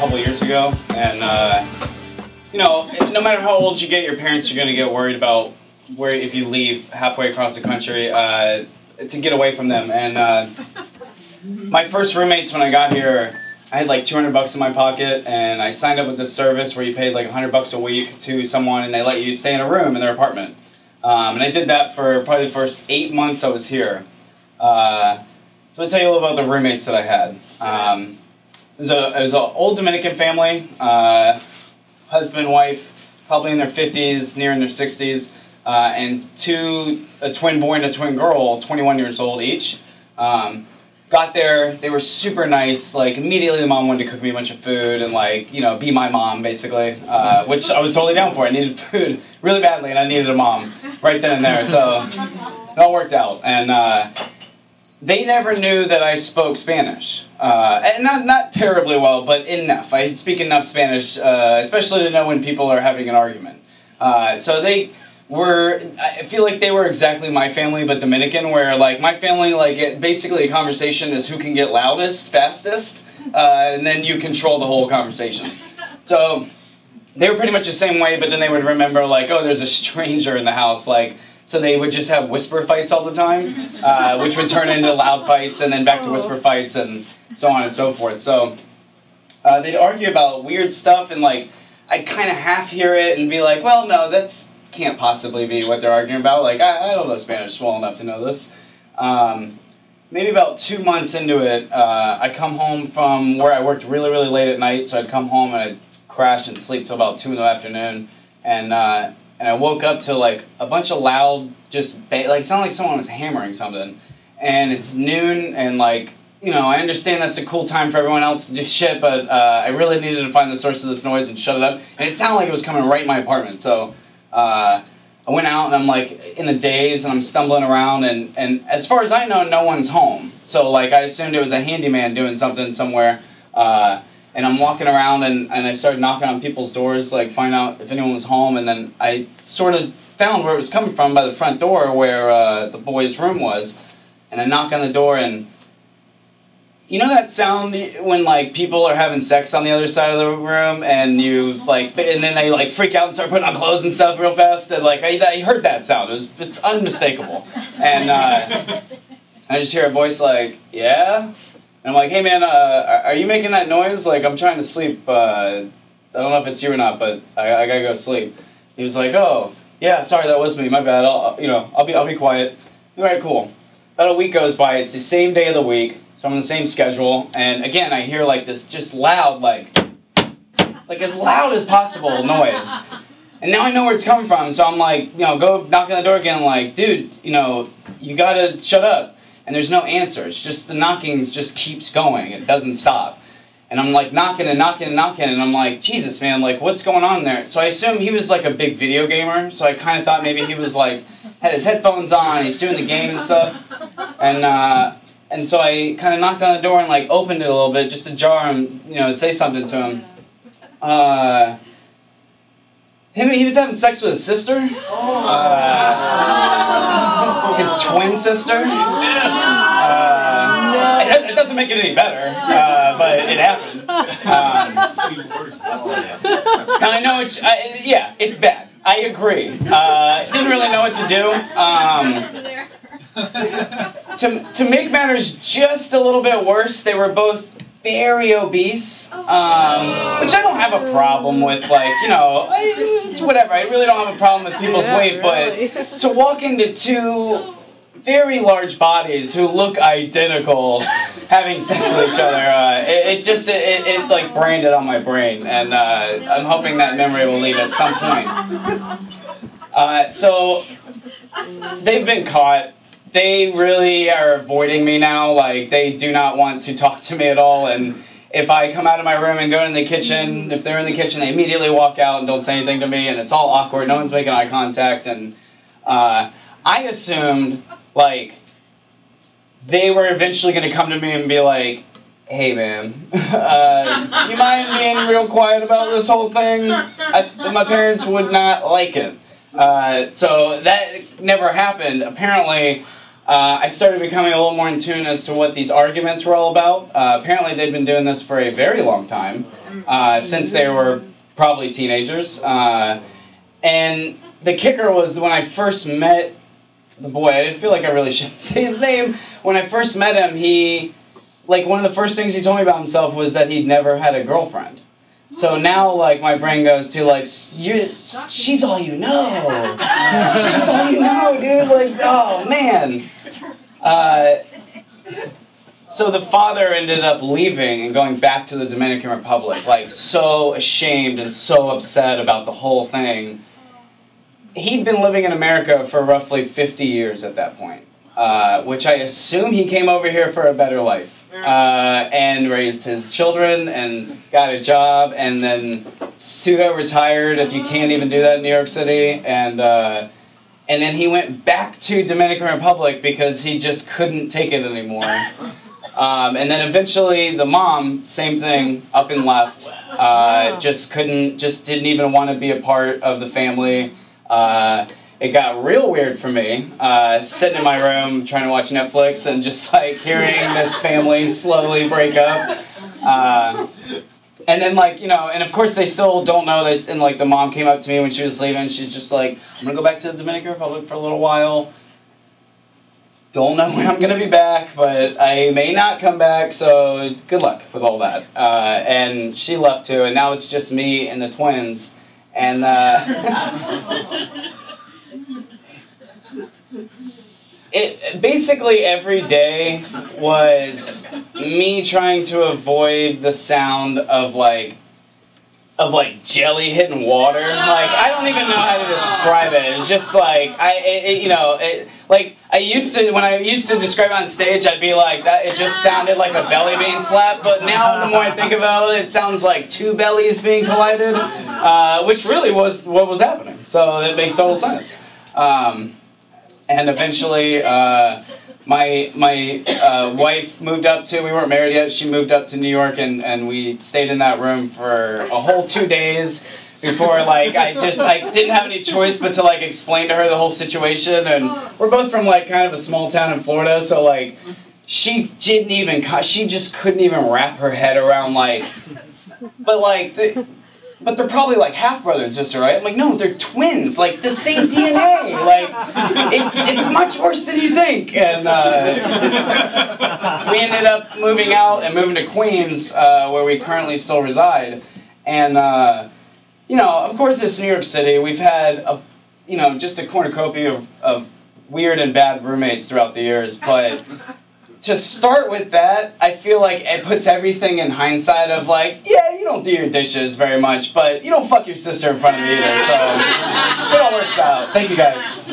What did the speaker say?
couple years ago, and you know, no matter how old you get, your parents are going to get worried about where if you leave halfway across the country to get away from them. And my first roommates when I got here, I had like $200 in my pocket, and I signed up with this service where you paid like $100 a week to someone, and they let you stay in a room in their apartment. And I did that for probably the first 8 months I was here. So I'll tell you a little about the roommates that I had. It was an old Dominican family, husband, wife, probably in their 50s, near in their 60s, and a twin boy and a twin girl, 21 years old each. Got there, they were super nice. Like immediately the mom wanted to cook me a bunch of food and like, you know, be my mom basically, which I was totally down for. I needed food really badly and I needed a mom right then and there, so it all worked out. And they never knew that I spoke Spanish, and not terribly well, but enough. I speak enough Spanish, especially to know when people are having an argument. So they were, I feel like they were exactly my family, but Dominican, where like my family, like basically a conversation is who can get loudest, fastest, and then you control the whole conversation. So they were pretty much the same way, but then they would remember like, oh, there's a stranger in the house, like, so they would just have whisper fights all the time, which would turn into loud fights and then back to whisper fights and so on and so forth. So they'd argue about weird stuff, and like I'd kind of half hear it and be like, well, no, that's can't possibly be what they're arguing about. Like, I don't know Spanish well enough to know this. Maybe about 2 months into it, I come home from where I worked really, really late at night, so I'd come home and I'd crash and sleep till about 2 in the afternoon, and I woke up to like a bunch of loud, just like sounded like someone was hammering something, and it's noon, and like, you know, I understand that's a cool time for everyone else to do shit, but I really needed to find the source of this noise and shut it up, and it sounded like it was coming right in my apartment, so I went out and I'm like in a daze and I'm stumbling around, and as far as I know, no one's home. So like I assumed it was a handyman doing something somewhere, and I'm walking around and I started knocking on people's doors, like find out if anyone was home, and then I sort of found where it was coming from by the front door where the boy's room was, and I knock on the door, and you know that sound when like people are having sex on the other side of the room, and you like, and then they like freak out and start putting on clothes and stuff real fast, and like I heard that sound. It's unmistakable, and I just hear a voice like, yeah, and I'm like, hey man, are you making that noise? Like I'm trying to sleep. I don't know if it's you or not, but I gotta go sleep. He was like, oh yeah, sorry, that was me. My bad. I'll be quiet. All right, cool. About a week goes by. It's the same day of the week. So I'm on the same schedule, and again, I hear like this just loud, like as loud as possible noise. And now I know where it's coming from, so I'm like, you know, go knock on the door again, like, dude, you know, you gotta shut up. And there's no answer. It's just the knockings just keeps going. It doesn't stop. And I'm like knocking and knocking and knocking, and I'm like, Jesus, man, like, what's going on there? So I assume he was like a big video gamer, so I kind of thought maybe he was like, had his headphones on, he's doing the game and stuff, and so I kind of knocked on the door and like opened it a little bit just to jar him, you know, say something to him. He was having sex with his sister, his twin sister. It doesn't make it any better, but it happened. And I know yeah, it's bad. I agree. Didn't really know what to do. To make matters just a little bit worse, they were both very obese, which I don't have a problem with, like, you know, it's whatever, I really don't have a problem with people's weight, but to walk into two very large bodies who look identical having sex with each other, it like branded on my brain, and I'm hoping that memory will leave at some point. So, they've been caught. They really are avoiding me now. Like, they do not want to talk to me at all, and if I come out of my room and go in the kitchen, if they're in the kitchen, they immediately walk out and don't say anything to me, and it's all awkward. No one's making eye contact, and I assumed, like, they were eventually going to come to me and be like, hey man, you mind being real quiet about this whole thing? My parents would not like it. So that never happened. Apparently, I started becoming a little more in tune as to what these arguments were all about. Apparently they'd been doing this for a very long time, since they were probably teenagers. And the kicker was when I first met the boy, I didn't feel like I really should say his name. When I first met him, he, like, one of the first things he told me about himself was that he'd never had a girlfriend. So now, like, my brain goes to, like, she's all you know. She's all you know, dude. Like, oh, man. So the father ended up leaving and going back to the Dominican Republic, like, so ashamed and so upset about the whole thing. He'd been living in America for roughly 50 years at that point, which I assume he came over here for a better life. And raised his children and got a job and then pseudo-retired, if you can't even do that in New York City. And then he went back to Dominican Republic because he just couldn't take it anymore. And then eventually the mom, same thing, up and left. Just didn't even want to be a part of the family. It got real weird for me, sitting in my room trying to watch Netflix and just like hearing this family slowly break up. And then, like, you know, and of course they still don't know this, and like the mom came up to me when she was leaving, she's just like, I'm gonna go back to the Dominican Republic for a little while. Don't know when I'm gonna be back, but I may not come back, so good luck with all that. And she left too, and now it's just me and the twins. And basically every day was me trying to avoid the sound of like jelly hitting water. Like, I don't even know how to describe it. It's just like like when I used to describe it on stage, I'd be like that. It just sounded like a belly being slapped. But now, the more I think about it, it sounds like two bellies being collided, which really was what was happening. So it makes total sense. And eventually, my wife moved up to, we weren't married yet, she moved up to New York, and we stayed in that room for a whole 2 days before, like, I didn't have any choice but to, like, explain to her the whole situation. And we're both from, like, kind of a small town in Florida, so, like, she just couldn't even wrap her head around, like, but they're probably like half brother and sister, right? I'm like, no, they're twins, like the same DNA. Like, it's much worse than you think. And we ended up moving out and moving to Queens, where we currently still reside. And you know, of course, it's New York City. We've had just a cornucopia of weird and bad roommates throughout the years, but to start with that, I feel like it puts everything in hindsight of like, yeah, you don't do your dishes very much, but you don't fuck your sister in front of me either, so it all works out. Thank you guys.